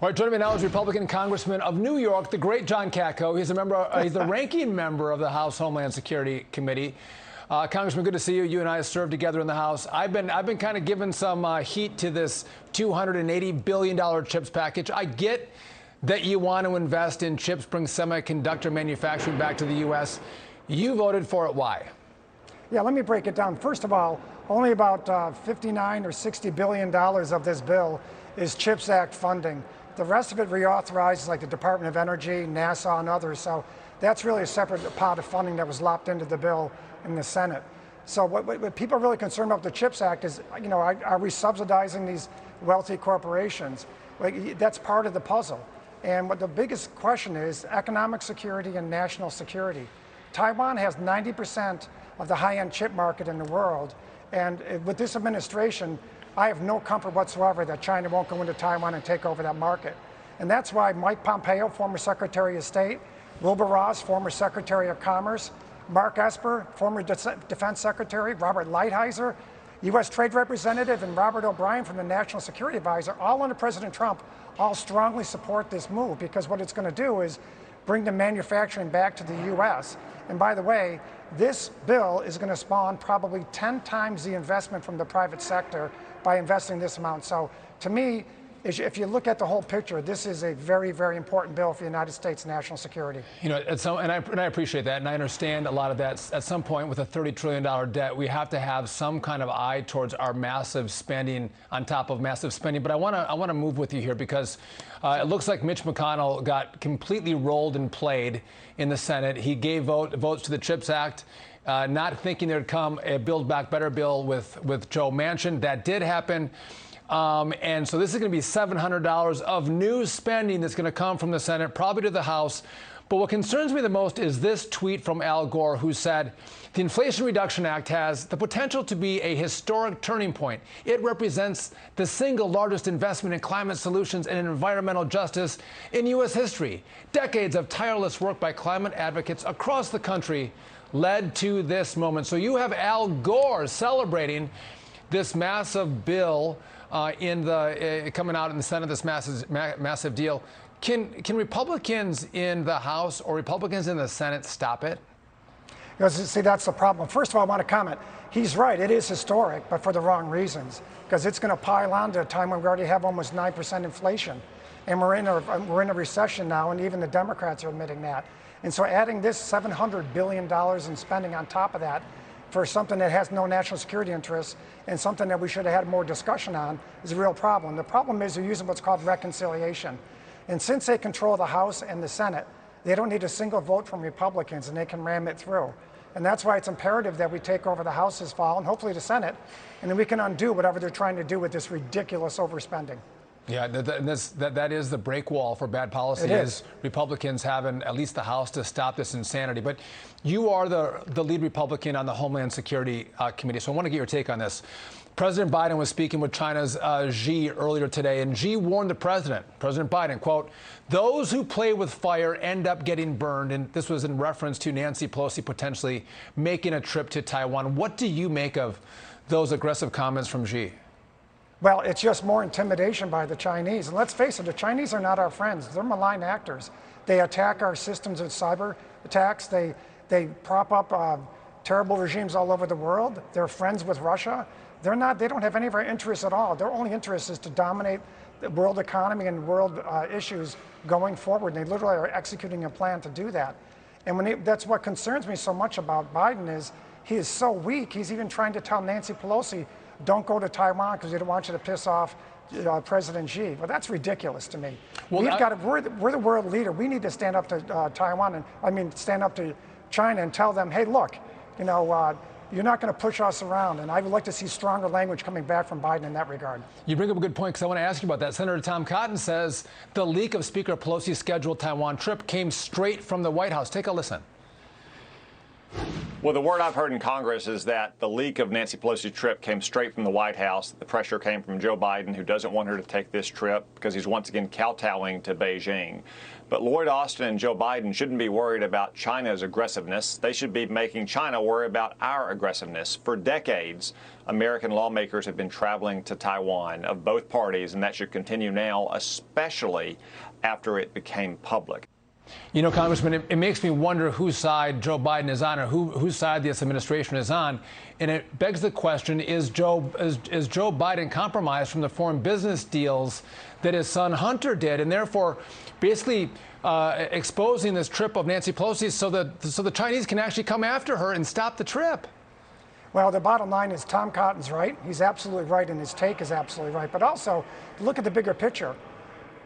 All right, joining me now is Republican Congressman of New York, the great John Katko. He's a member. He's the ranking member of the House Homeland Security Committee. Congressman, good to see you. You and I have served together in the House. I've been kind of giving some heat to this $280 billion chips package. I get that you want to invest in chips, bring semiconductor manufacturing back to the U.S. You voted for it. Why? Yeah, let me break it down. First of all, only about $59 or $60 billion of this bill is CHIPS Act funding. The rest of it reauthorizes like the Department of Energy, NASA, and others. So that's really a separate pot of funding that was lopped into the bill in the Senate. So what people are really concerned about the CHIPS Act is, you know, are we subsidizing these wealthy corporations? Like, that's part of the puzzle. And what the biggest question is economic security and national security. Taiwan has 90% of the high-end chip market in the world. And with this administration, I have no comfort whatsoever that China won't go into Taiwan and take over that market. And that's why Mike Pompeo, former Secretary of State, Wilbur Ross, former Secretary of Commerce, Mark Esper, former Defense Secretary, Robert Lighthizer, U.S. Trade Representative, and Robert O'Brien from the National Security Advisor, all under President Trump, all strongly support this move because what it's going to do is bring the manufacturing back to the U.S. And by the way, this bill is going to spawn probably 10 times the investment from the private sector by investing this amount. So to me, if you look at the whole picture, this is a very, very important bill for the United States national security. You know, and I appreciate that, and I understand a lot of that. At some point, with a $30 trillion debt, we have to have some kind of eye towards our massive spending on top of massive spending. But I want to move with you here because it looks like Mitch McConnell got completely rolled and played in the Senate. He gave votes to the CHIPS Act. Not thinking there'd come a Build Back Better bill with Joe Manchin. That did happen. And so this is going to be $700 of new spending that's going to come from the Senate, probably to the House. But what concerns me the most is this tweet from Al Gore, who said, the Inflation Reduction Act has the potential to be a historic turning point. It represents the single largest investment in climate solutions and environmental justice in U.S. history. Decades of tireless work by climate advocates across the country led to this moment. So you have Al Gore celebrating this massive bill coming out in the Senate, this massive deal. Can Republicans in the House or Republicans in the Senate stop it? See, that's the problem. First of all, I want to comment. He's right. It is historic, but for the wrong reasons. Because it's going to pile on to a time when we already have almost 9% inflation. And we're in a recession now, and even the Democrats are admitting that. And so adding this $700 billion in spending on top of that for something that has no national security interests and something that we should have had more discussion on is a real problem. The problem is they're using what's called reconciliation. And since they control the House and the Senate, they don't need a single vote from Republicans and they can ram it through. And that's why it's imperative that we take over the House this fall and hopefully the Senate, and then we can undo whatever they're trying to do with this ridiculous overspending. Yeah, that is the break wall for bad policy is Republicans having at least the House to stop this insanity. But you are the lead Republican on the Homeland Security Committee, so I want to get your take on this. President Biden was speaking with China's Xi earlier today, and Xi warned President Biden, quote, those who play with fire end up getting burned. And this was in reference to Nancy Pelosi potentially making a trip to Taiwan. What do you make of those aggressive comments from Xi? Well, it's just more intimidation by the Chinese. And let's face it, the Chinese are not our friends. They're malign actors. They attack our systems with cyber attacks. They prop up terrible regimes all over the world. They're friends with Russia. They don't have any of our interests at all. Their only interest is to dominate the world economy and world issues going forward. And they literally are executing a plan to do that. And that's what concerns me so much about Biden is he is so weak. He's even trying to tell Nancy Pelosi, don't go to Taiwan because we don't want you to piss off President Xi. Well, that's ridiculous to me. Well, we're the world leader. We need to stand up to Taiwan, stand up to China and tell them, hey, look, you're not going to push us around. And I would like to see stronger language coming back from Biden in that regard. You bring up a good point because I want to ask you about that. Senator Tom Cotton says the leak of Speaker Pelosi's scheduled Taiwan trip came straight from the White House. Take a listen. Well, the word I've heard in Congress is that the leak of Nancy Pelosi's trip came straight from the White House. The pressure came from Joe Biden, who doesn't want her to take this trip because he's once again kowtowing to Beijing. But Lloyd Austin and Joe Biden shouldn't be worried about China's aggressiveness. They should be making China worry about our aggressiveness. For decades, American lawmakers have been traveling to Taiwan of both parties, and that should continue now, especially after it became public. You know, Congressman, it makes me wonder whose side Joe Biden is on, or whose side this administration is on. And it begs the question, is Joe Biden compromised from the foreign business deals that his son Hunter did, and therefore basically exposing this trip of Nancy Pelosi so the Chinese can actually come after her and stop the trip? Well, the bottom line is Tom Cotton's right. He's absolutely right, and his take is absolutely right. But also, look at the bigger picture.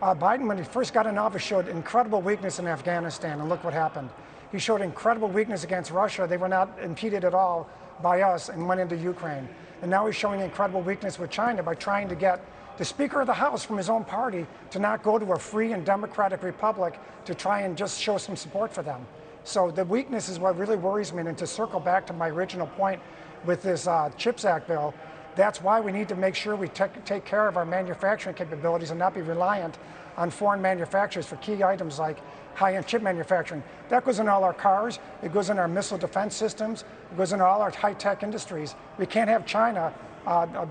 Biden, when he first got in office, showed incredible weakness in Afghanistan, and look what happened. He showed incredible weakness against Russia. They were not impeded at all by us and went into Ukraine. And now he's showing incredible weakness with China by trying to get the Speaker of the House from his own party to not go to a free and democratic republic to try and just show some support for them. So the weakness is what really worries me. And to circle back to my original point with this CHIPS Act bill, that's why we need to make sure we take care of our manufacturing capabilities and not be reliant on foreign manufacturers for key items like high-end chip manufacturing. That goes in all our cars, it goes in our missile defense systems, it goes in all our high-tech industries. We can't have China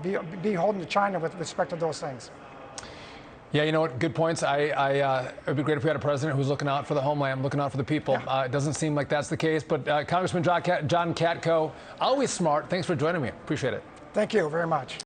be beholden to China with respect to those things. Yeah, you know what? Good points. It'd be great if we had a president who's looking out for the homeland, looking out for the people. Yeah. It doesn't seem like that's the case. But Congressman John Katko, always smart. Thanks for joining me. Appreciate it. Thank you very much.